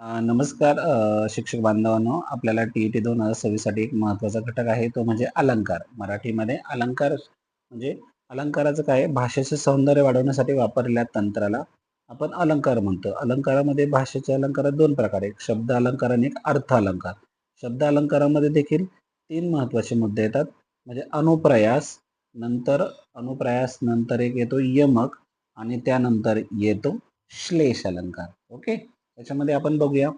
नमस्कार शिक्षक बांधवांनो, आपल्याला टी-ई-टी 2026 साठी एक महत्त्वाचा घटक आहे तो म्हणजे अलंकार. मराठीमध्ये अलंकार म्हणजे अलंकाराचं काय आहे, भाषेचे सौंदर्य वाढवण्यासाठी वापरलेल्या तंत्राला आपण अलंकार म्हणतो. अलंकारामध्ये भाषेचे अलंकारात 2 प्रकार आहेत. एक शब्द अलंकार आणि एक अर्थ अलंकार. शब्द अलंकारामध्ये देखील 3 महत्त्वाचे मुद्दे येतात. म्हणजे अनुप्रायास नंतर एक येतो यमक आणि त्यानंतर येतो श्लेष अलंकार. ओके. त्याच्यामध्ये आपण बघूया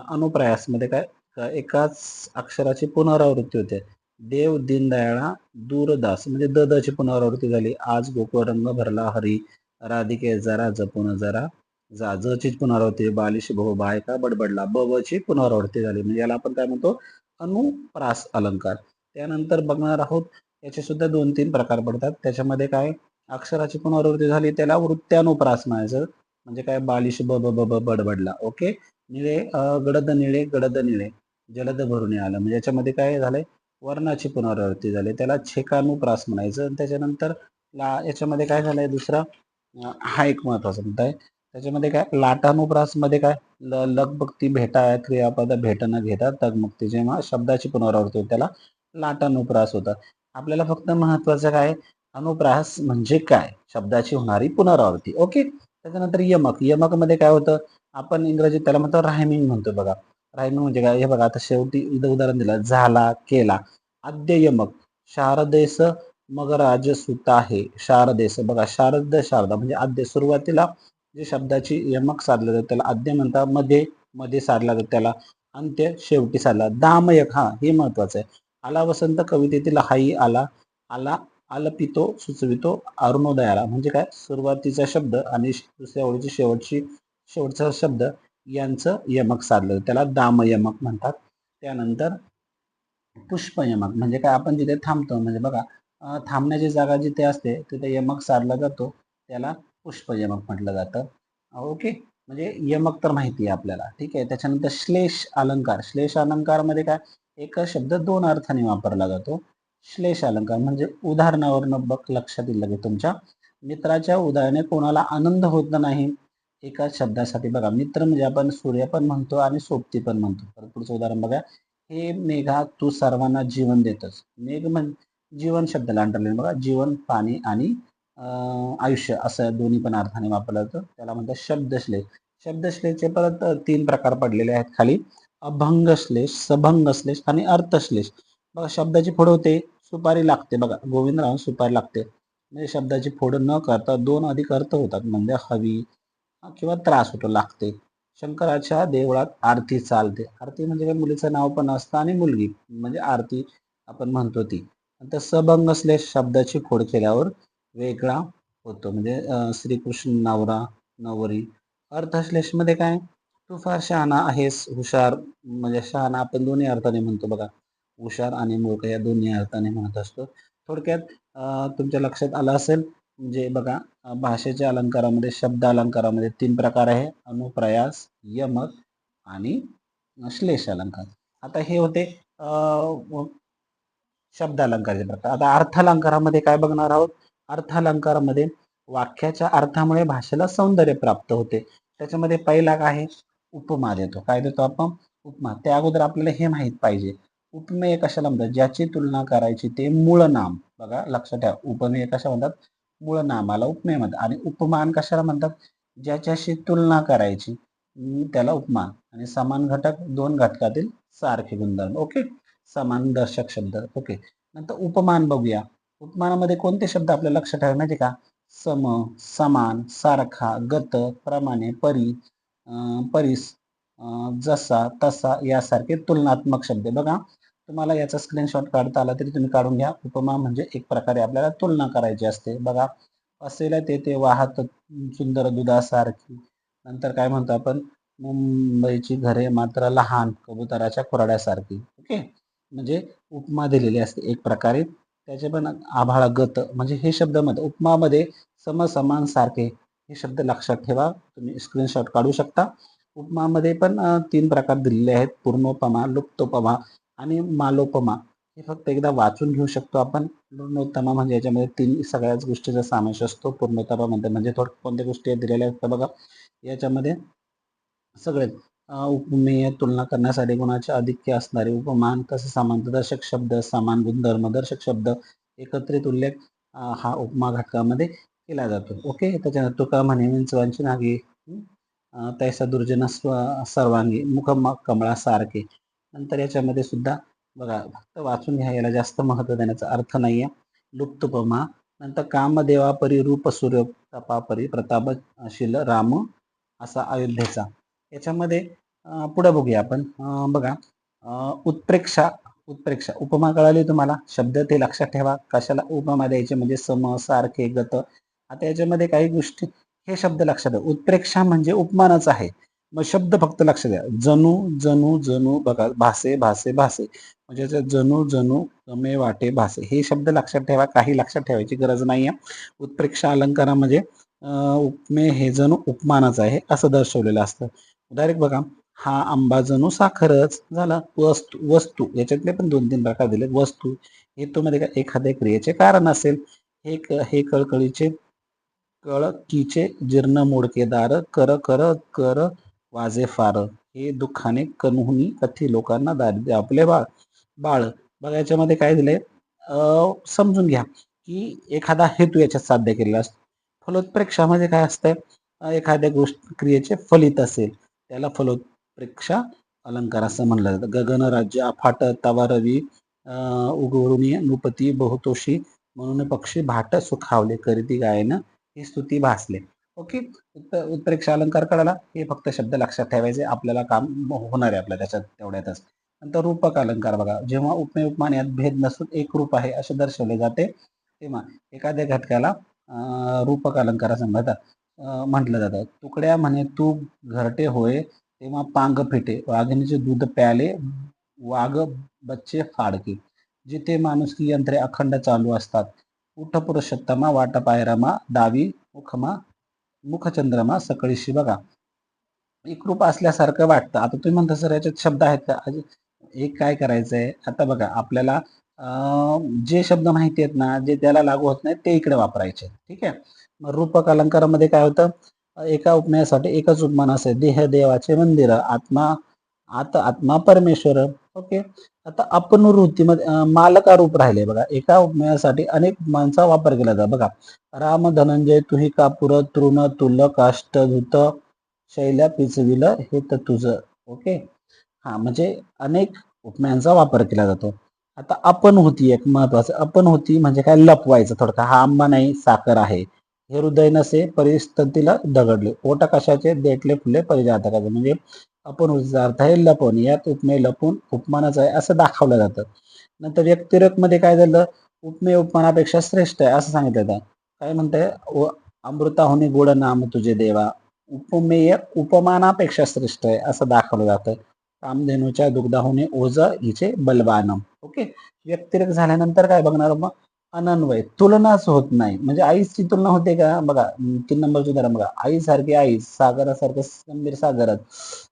अनुप्रायासमध्ये काय एकाच अक्षराची पुनरावृत्ती होते. देव दीनदयाळा दूरदास म्हणजे ची पुनरावृत्ती झाली. आज गोकुळ रंग भरला हरी राधिके जरा जपून जरा जा ची पुनरावृत्ती बालिश बहु बायका बडबडला ची पुनरावृत्ती झाली. म्हणजे याला आपण काय म्हणतो अनुप्रास अलंकार. त्यानंतर बघणार आहोत याचे सुद्धा 2-3 प्रकार पडतात. त्याच्यामध्ये काय अक्षराची पुनरावृत्ती झाली त्याला वृत्त्यानुप्रास म्हणायचं. म्हणजे काय बालिश ब ब ब ब बडबडला. ओके. निळे गडद निळे जलद भरून आलं. म्हणजे याच्यामध्ये काय झालंय वर्णाची पुनरावृत्ती झाली त्याला छेकानुप्रास म्हणायचं. आणि त्याच्यानंतर याच्यामध्ये काय झालंय दुसरा हा एक महत्वाचा मुद्दा आहे. त्याच्यामध्ये काय लाटानुप्रास मध्ये काय लगबगती भेटा क्रियापद भेटणं घेतात तगमुक्ती जेव्हा शब्दाची पुनरावृत्ती होते त्याला लाटानुप्रास होतात. आपल्याला फक्त महत्वाचं काय अनुप्रास म्हणजे काय शब्दाची होणारी पुनरावृत्ती. ओके. त्याच्यानंतर यमक मध्ये काय होतं आपण इंग्रजीत त्याला म्हणतो रायमिंग म्हणतो बघा. रायमिंग म्हणजे काय हे बघा आता शेवटी उदाहरण दिलं झाला केला. आद्य यमक शारदेस मग राजसुत आहे शारदेस बघा शारदा म्हणजे आद्य सुरुवातीला जे शब्दाची यमक साधलं जातं त्याला आद्य म्हणतात. मध्ये साधला जातो त्याला अंत्य शेवटी साधला. दामयक हा हे महत्वाचं आहे. आला वसंत कवितेतील हाई आला आला आलपितो सुचवितो अरुणोदयाला म्हणजे काय सुरुवातीचा शब्द आणि दुसऱ्या ओळीची शेवटचा शब्द यांचं यमक साधलं त्याला दामयमक म्हणतात. त्यानंतर पुष्पयमक म्हणजे काय आपण जिथे थांबतो म्हणजे बघा थांबण्याची जागा जिथे असते तिथे यमक साधला जातो त्याला पुष्पयमक म्हटलं जातं. ओके. म्हणजे यमक तर माहिती आहे आपल्याला. ठीक आहे. त्याच्यानंतर श्लेष अलंकारमध्ये काय एकच शब्द 2 अर्थाने वापरला जातो. श्लेष अलंकार म्हणजे उदाहरणावरून बघ लक्षात येईल लगेच तुमच्या मित्राच्या उदाहरणे कोणाला आनंद होत नाही एकाच शब्दासाठी बघा मित्र म्हणजे आपण सूर्य पण म्हणतो आणि सोबती पण म्हणतो. तर पुढचं उदाहरण बघा हे मेघा तू सर्वांना जीवन देतस. मेघ म्हणजे जीवन शब्दाला अंडरलाईन बघा जीवन पाणी आणि आयुष्य असं दोन्ही पण अर्थाने वापरलं जातं. त्याला म्हणतात शब्दश्लेष. शब्दश्लेषचे परत 3 प्रकार पडलेले आहेत खाली अभंग श्लेष सबंग श्लेष आणि अर्थश्लेष. बघा शब्दाची फोड होते सुपारी लागते बघा गोविंदराव सुपारी लागते म्हणजे शब्दाची फोड न करता 2 अधिक अर्थ होतात म्हणजे हवी किंवा त्रास होतो लागते. शंकराच्या देवळात आरती चालते. आरती म्हणजे काय मुलीचं नाव पण असतं आणि मुलगी म्हणजे आरती आपण म्हणतो ती. नंतर सबंग श्लेष शब्दाची फोड केल्यावर वेगळा होतो म्हणजे श्रीकृष्ण नवरा नवरी. अर्थश्लेष मध्ये काय तू फार शहाणा आहेस हुशार म्हणजे शहाणा आपण दोन्ही अर्थाने म्हणतो बघा हुशार आणि मूर्ख या दोन्ही अर्थाने म्हणत असतो. थोडक्यात तुमच्या लक्षात आलं असेल म्हणजे बघा भाषेच्या अलंकारामध्ये शब्द अलंकारामध्ये 3 प्रकार आहे अनुप्रायास यमक आणि श्लेष अलंकार. आता हे होते शब्द अलंकाराचे प्रकार. आता अर्थालंकारामध्ये काय बघणार आहोत अर्थालंकारामध्ये वाक्याच्या अर्थामुळे भाषेला सौंदर्य प्राप्त होते. त्याच्यामध्ये पहिला काय आहे उपमा देतो. काय देतो आपण उपमा. त्या अगोदर आपल्याला हे माहित पाहिजे उपमेय कशाला म्हणतात ज्याची तुलना करायची ते मूळ नाम बघा लक्षात ठेवा उपमेय कशा म्हणतात मूळ नामाला उपमेय म्हणतात आणि उपमान कशाला म्हणतात ज्याच्याशी तुलना करायची त्याला उपमान आणि समान घटक 2 घटकातील सारखे गुणधर्म. ओके. समान दर्शक शब्द. ओके. नंतर उपमान बघूया. उपमानामध्ये कोणते शब्द आपल्याला लक्षात ठेवावे माहिती का सम समान सारखा गत प्रमाणे परी परीस जसा तसा यासारखे तुलनात्मक शब्द बघा तुम्हाला याचा स्क्रीनशॉट काढता आला तरी तुम्ही काढून घ्या. उपमा म्हणजे एक प्रकारे आपल्याला तुलना करायची असते बघा असेल ते वाहत सुंदर दुधासारखी. नंतर काय म्हणतो आपण मुंबईची घरे मात्र लहान कबुतराच्या खुराड्यासारखी. ओके. म्हणजे उपमा दिलेली असते एक प्रकारे. त्याचे पण आभाळगत म्हणजे हे शब्द मध्ये उपमामध्ये समसमान सारखे हे शब्द लक्षात ठेवा. तुम्ही स्क्रीनशॉट काढू शकता. उपमामध्ये पण 3 प्रकार दिलेले आहेत पूर्णोपमा लुप्तोपमा आणि मालोपमा. हे फक्त एकदा वाचून घेऊ शकतो आपण. पूर्णोत्तमा म्हणजे याच्यामध्ये 3 सगळ्याच गोष्टीचा समावेश असतो. पूर्णोत्तमा म्हणजे कोणत्या गोष्टी दिलेल्या आहेत बघा याच्यामध्ये सगळे उपमेय तुलना करण्यासाठी गुणाचे अधिक्य असणारे उपमान, तसे समानदर्शक शब्द, समान गुणधर्मदर्शक शब्द एकत्रित उल्लेख हा उपमा घटकामध्ये केला जातो. ओके. त्याच्यानंतर तुका म्हणे विंचवांची नागे तैसा दुर्जन सर्वांगी मुख कमळासारखे. नंतर याच्यामध्ये सुद्धा बघा, फक्त वाचून घ्या, याला जास्त महत्व देण्याचा अर्थ नाहीये. लुप्तोपमा, नंतर कामदेवा परी रूप सूर्य तपापरी प्रतापशील राम असा अयोध्येचा. याच्यामध्ये पुढे बघूया आपण. बघा, उत्प्रेक्षा. उत्प्रेक्षा उपमा कळाली तुम्हाला, शब्द ते लक्षात ठेवा. कशाला उपमा द्यायचे म्हणजे सम, सारखे, गत. आता याच्यामध्ये काही गोष्टी हे शब्द लक्षात ठेवा. उत्प्रेक्षा म्हणजे उपमानच आहे. मग शब्द फक्त लक्षात द्या. जणू जणू जणू, बघा, भासे भासे भासे, म्हणजे जणू जणू गमे वाटे भासे, हे शब्द लक्षात ठेवा. काही लक्षात ठेवायची गरज नाहीये. उत्प्रेक्षा अलंकारा म्हणजे उपमे हे जणू उपमानच आहे असं दर्शवलेलं असतं. डायरेक्ट बघा, हा आंबा जणू साखरच झाला. वस्तू. वस्तू याच्यातले पण 2-3 प्रकार दिले. वस्तू हेतू मध्ये काय, एखाद्या क्रियेचे कारण असेल. हे कळकळीचे कळकीचे जीर्ण मोडकेदार कर कर कर वाजे फार, हे दुःखाने कणहुनी कथी लोकांना दारिद्र्य आपले बाळ. बाळ बघा, याच्यामध्ये काय दिलंय, समजून घ्या की एखादा हेतू याच्यात साध्य केलेला असतो. फलोत्प्रेक्षामध्ये काय असतंय, एखाद्या गोष्ट क्रियेचे फलित असेल त्याला फलोत्प्रेक्षा अलंकार असं म्हणलं जातं. गगन राज्य अफाट तवा रवी उगवरुणी नृपती बहुतोषी, म्हणून पक्षी भाट सुखावले करीती गायन ही स्तुती भासले. ओके. उत्प्रेक्षा अलंकार कळाला. हे फक्त शब्द लक्षात ठेवायचे, आपल्याला काम होणार आहे आपल्या त्याच्यात तेवढ्यातच. नंतर रूपक अलंकार बघा, जेव्हा उपमेय उपमान यात भेद नसून एक रूप आहे असे दर्शवले जाते तेव्हा एखाद्या घटकाला रूपक अलंकार असं म्हटलं जातं. तुकड्या म्हणे तू घरटे होय तेव्हा पांग फिटे, वाघिणीचे दूध प्याले वाघ बच्चे फाडके, जिथे माणुसकी यंत्रे अखंड चालू असतात, उठ पुरुषोत्तमा वाट पायरमा डावी मुखचंद्रमा सकळीशी. बघा, एकरूप असल्यासारखं वाटतं. आता तुम्ही म्हणता सर याच्यात शब्द आहेत का, एक काय करायचंय, आता बघा आपल्याला जे शब्द माहिती आहेत ना, जे त्याला लागू होत नाही ते इकडे वापरायचे. ठीक आहे. मग रूपक अलंकारामध्ये काय होतं, एका उपमेयासाठी एकच उपमान असेल. देह देवाचे मंदिर, आत्मा आत्मा परमेश्वर. ओके. आता अपनुवृत्तीमध्ये मालका रूप राहिले. बघा, एका उपमेयासाठी अनेक उपमांचा वापर केला जातो. बघा, राम धनंजय तुही कापुर तृण तुल काष्टधूत शैल्या पिचविल हे तर तुझं. ओके. हा, म्हणजे अनेक उपम्यांचा वापर केला जातो. आता आपण होती एक महत्वाचं, आपण होती म्हणजे काय, लपवायचं थोडक्यात. हा आंबा नाही साखर आहे, हे हृदय नसे परिस्थितीला दगडले, ओट कशाचे देटले फुले परिजातकाचे, म्हणजे आपण होतीचा अर्थ आहे लपवणे. यात उपमेय लपून उपमानाचं आहे असं दाखवलं जातं. नंतर व्यक्तिरेक मध्ये काय झालं, उपमेय उपमानापेक्षा श्रेष्ठ आहे असं सांगितलं जातं. काय म्हणतंय, अमृताहुनी गोड नाम तुझे देवा, उपमेय उपमानापेक्षा श्रेष्ठ आहे असं दाखवलं जातं. कामधेनूच्या दुग्धाहुने ओझ हिचे बलवान. ओके. व्यक्तिरेक झाल्यानंतर काय बघणार मग, अनन्वय, तुलनाच होत नाही. म्हणजे आईची तुलना होते का, बघा 3 नंबरचं उदाहरण बघा, आई सारखी आई, सागरासारखं गंभीर सागरच,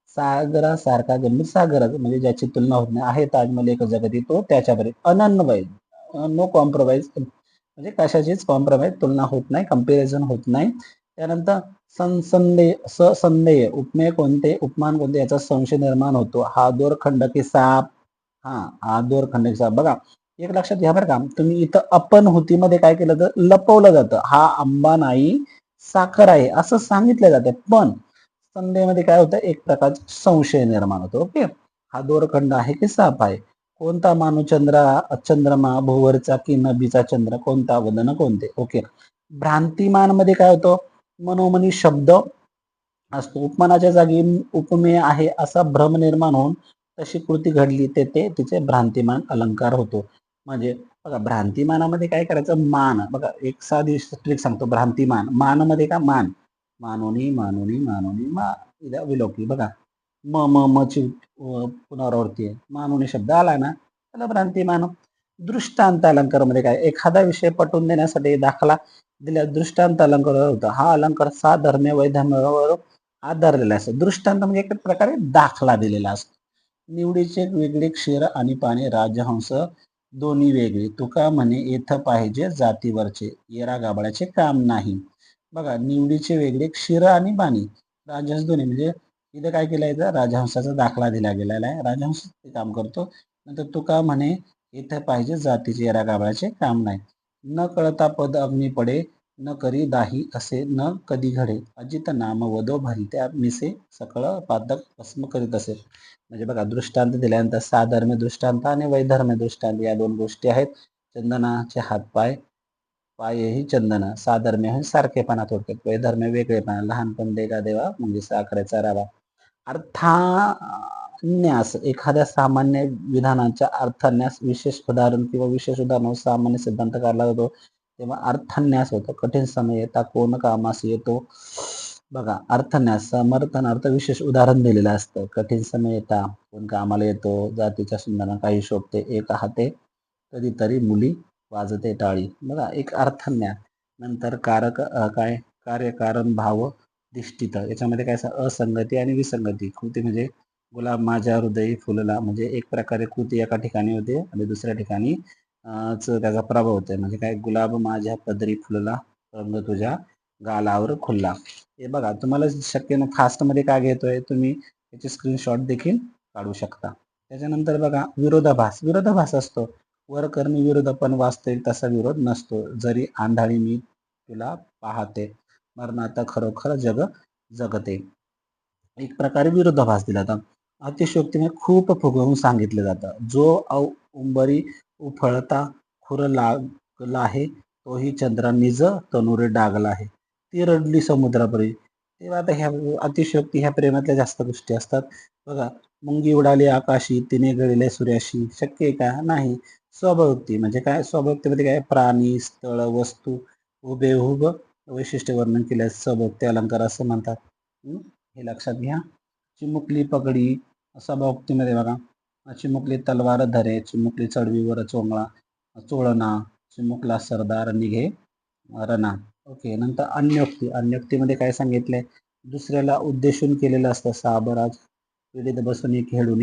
सागरासारखा गंभीर सागरच, म्हणजे ज्याची तुलना होत नाही. आहे ताजमहल एक जगती तो त्याच्यापर्यंत. अनन्वय, नो कॉम्प्रोमाइज, म्हणजे कशाचीच कॉम्प्रोमाइज, तुलना होत नाही, कम्पॅरिझन होत नाही. त्यानंतर ससंदेय, उपमेय कोणते उपमान कोणते याचा संशय निर्माण होतो. हा दोरखंड की साप, हा दोरखंड की साप. बघा, एक लक्षात घ्या बरं का, तुम्ही इथं आपण होती मध्ये काय केलं तर लपवलं जातं, हा आंबा नाही साखर आहे असं सांगितलं जातं. पण संदेमध्ये काय होतं, एक प्रकारचा संशय निर्माण होतो. ओके. हा दोरखंड आहे की साप आहे, कोणता मानू चंद्रमा भोवरचा की नभीचा चंद्र, कोणता वदन कोणते. ओके. भ्रांतिमान मध्ये काय होतं, मनोमनी शब्द असतो. उपमानाच्या जागी उपमेय आहे असा भ्रम निर्माण होऊन तशी कृती घडली ते तिचे भ्रांतिमान अलंकार होतो. म्हणजे बघा, भ्रांतिमानामध्ये काय करायचं, मान. बघा, एक साधी ट्रिक सांगतो. भ्रांतिमान, मान मध्ये का, मान मानोनी मानोनी मानोनी विलोकी. बघा, म ची पुनरावृत्ती आहे, मानोनी शब्द आला ना त्याला भ्रांतिमान. दृष्टांत अलंकार मध्ये काय, एखादा विषय पटवून देण्यासाठी दाखला दिल्या दृष्टांत अलंकार होता. हा अलंकार साधर्म्य वैधर्म्यावर आधारलेला असतो. दृष्टांत म्हणजे एक प्रकारे दाखला दिलेला असतो. निवडीचे वेगळे क्षीर आणि पाणी, राजहंस दोन्ही वेगळे, तुका म्हणे येथ पाहिजे जातीवरचे, येरा गाबळाचे काम नाही. बघा, निवडीचे वेगळे क्षीर आणि पाणी, राजहंस दोन्ही म्हणजे इथे काय केलं आहे, राजहंसाचा दाखला दिला गेलेला आहे. राजहंस ते काम करतो. नंतर तुका म्हणे इथे पाहिजे जातीचे येरा गाबळाचे काम नाही. न कळता पद अग्नी पडे, न करी दाही असे न कधी घडे. अजित नाम वदो भलत्या मिसे सकळ पातक भस्म करीत असे. म्हणजे बघा, दृष्टांत दिल्यानंतर साधर्म्य दृष्टांत आणि वैधर्म्य दृष्टांत या दोन गोष्टी आहेत. चंदनाचे हातपाय, पायही चंदन. साधर्म्य हे सारखेपणा थोडक्यात, वैधर्म्य वेगळेपणा. लहानपण देगा देवा म्हणजे साखरेचा रवा. अर्थान्यास एखाद्या सामान्य विधानाच्या अर्थान्यास विशेष उदाहरण किंवा विशेष उदाहरणावर सामान्य सिद्धांत काढला जातो तेव्हा अर्थान्यास होतो. कठीण समय येता कोण कामास येतो. बघा, अर्थान्यास समर्थनार्थ विशेष उदाहरण दिलेलं असतं. कठीण समय येता कोण कामाला येतो. जातीच्या सुंदरांना काही शोभते, एक हाते कधीतरी मुली वाजते टाळी. बघा, एक अर्थान्यास. नंतर कारक काय कार्यकारण भाव दिष्टित. याच्यामध्ये काय असंगती आणि विसंगती. कृती म्हणजे गुलाब माझ्या हृदयी फुलला, म्हणजे एक प्रकारे कृती एका ठिकाणी होते आणि दुसऱ्या ठिकाणी त्याचा प्रभाव होते. म्हणजे काय, गुलाब माझ्या पदरी फुलला, रंग तुझ्या गालावर खुलला. हे बघा, तुम्हाला शक्य ना फास्टमध्ये काय घेतोय तुम्ही याचे स्क्रीनशॉट देखील काढू शकता. त्याच्यानंतर बघा, विरोधाभास. विरोधाभास असतो. वर करणी विरोध पण वास्तविक तसा विरोध नसतो. जरी आंधळी मी तुला पाहते, मरणात खरोखर जग जगते. एक प्रकारे विरोधाभास दिला जातो. अतिशयोक्तीने खूप फुगवून सांगितले जातं. जो उंबरी उफळता खुर लागला आहे, तोही चंद्रा निज तनुरे डागला आहे. ती रडली समुद्रापरी. तेव्हा आता ह्या अतिशयोक्ती ह्या प्रेमातल्या जास्त गोष्टी असतात. बघा, मुंगी उडाली आकाशी, तिने गळले सूर्याशी. शक्य आहे का? नाही. स्वभावोक्ती म्हणजे काय? स्वभावोक्तीमध्ये काय? प्राणी, स्थळ, वस्तू हुबेहूब वैशिष्ट्य वर्णन केल्यास स्वभावोक्ती अलंकार असं म्हणतात. हे लक्षात घ्या. चिमुकली पगडी स्वभावोक्तीमध्ये बघा, चिमुकली तलवार धरे, चिमुकली चढवीवर चोंगळा चोळणा, चिमुकला सरदार निघे रणा. ओके. नंतर अन्योक्ती. अन्योक्तीमध्ये काय सांगितलंय? दुसऱ्याला उद्देशून केलेलं असतं. साबराज पीडित बसून खेळून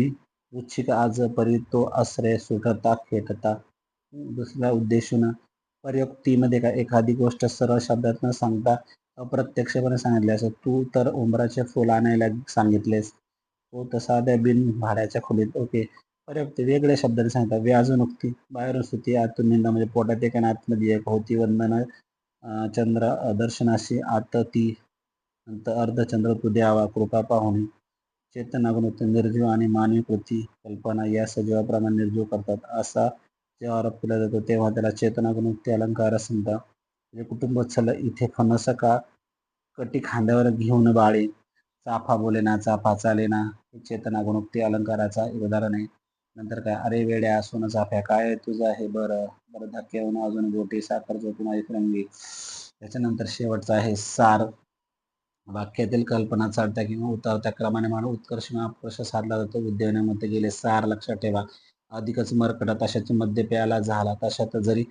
वृच्छिक आज परी तो आश्रय सुटता खेटता. दुसऱ्या उद्देशून. परयोक्तीमध्ये काय? एखादी गोष्ट सरळ शब्दात न सांगता अप्रत्यक्षपणे सांगितले असं. तू तर उंबराचे फुल आणायला सांगितलेस, तो तसा त्या बिन भाड्याच्या खोलीत. ओके. परयोक्ती वेगळ्या शब्दाने सांगतात. व्याजनुक्ती. बाहेरून स्तुती, आतून निंदा. म्हणजे पोटात एक आणि आतमध्ये एक. होती वंदना चंद्र दर्शनाशी आत ती. नंतर अर्धचंद्र तू द्यावा कृपा पाहुणी. चेतनागुणोक्ती. निर्जीव आणि मानवी कृती कल्पना या सजीवाप्रमाणे निर्जीव करतात असा जेव्हा आरोप केला जातो तेव्हा त्याला चेतनागुणोक्ती अलंकार असं म्हणतात. म्हणजे कुटुंबोत्सव इथे फणस का कटी खांद्यावर घेऊन बाळे, चाफा बोलेना चाफा चालेना. हे चेतना गुणोक्ती अलंकाराचा एक उदाहरण आहे. नंतर काय, अरे वेड्या सोनं चाफ्या काय तुझं आहे बरं बरं, धक्क्याहून अजून गोटी साखर झोपून ऐक रंगी. त्याच्यानंतर शेवटचा आहे सार. वाक्यातील कल्पना चढत्या किंवा उतरत्या क्रमाने मांडून उत्कर्ष किंवा अपकर्ष साधला जातो. विद्यमानामध्ये गेले सार लक्षात ठेवा. अधिकच मरकटा तशाच मध्य प्याला झाला तशात जरी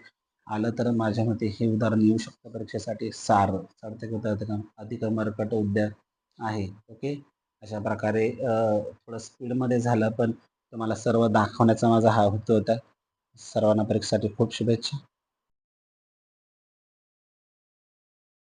आलं तर माझ्या मते हे उदाहरण येऊ शकतं परीक्षेसाठी. सार चढते उतरते काम अधिक मरकट उद्या आहे. ओके. अशा प्रकारे थोडं स्पीडमध्ये झालं पण तुम्हाला सर्व दाखवण्याचा माझा हा हेतू होता. सर्वांना परीक्षेसाठी खूप शुभेच्छा.